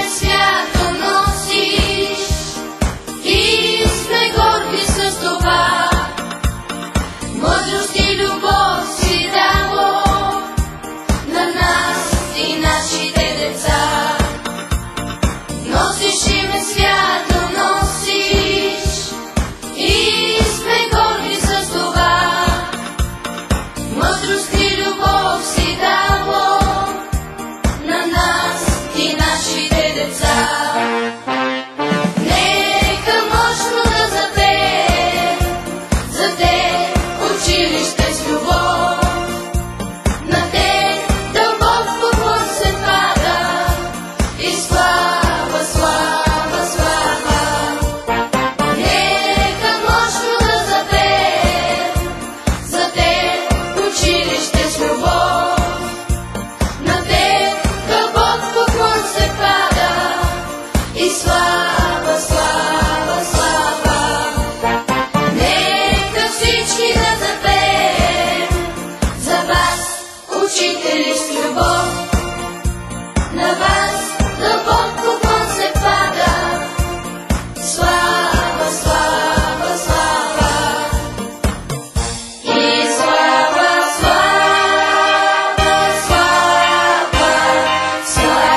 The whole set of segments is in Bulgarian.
ме свято носиш и сме горди с това. Мъдрост и любов си дало на нас и нашите деца. Носиш и ме свято носиш и сме горди с това. Мъдрост и любов си дало на нас и нашите деца. Нека мощно да запее за те училище с любов. На те дълбок поклон се пада и слава, слава, слава. Нека мощно да запее за те училище с любов. На те дълбок поклон се пада и слава, слава, слава. Нека всички да запеем за вас, учители с любов. На вас дълбок поклон се пада. Слава, слава, слава. И слава, слава, слава, слава.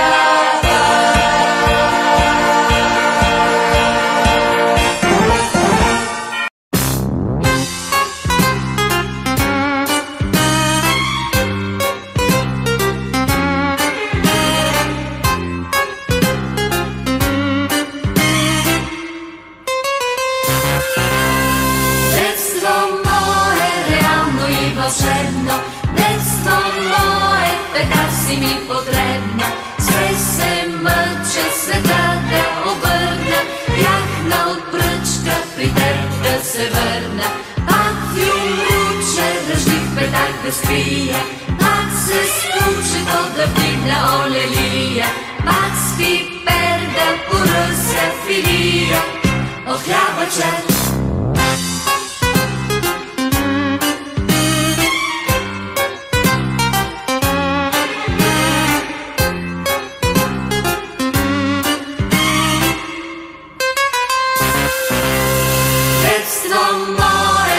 Детство мое, реално и вълшебно, детство мое, така си ми потребно. Все се мъча света да обърна, бях от пръчка при теб да се върна. Пак филмуче, дъждив петак да скрия, пак се скучето да вдигна олелия, пак с пипер да поръся филия от хляба чак. Детство мое,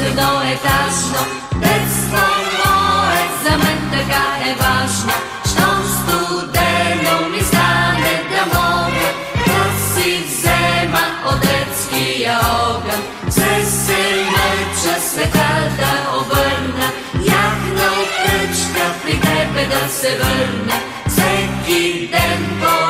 едноетажно, детство мое, за мен така е важно. Щом студено ми стане да мога да си взема от детския огън. Все се мъча света да обърна, яхна от пръчка при тебе да се върне. Всеки ден по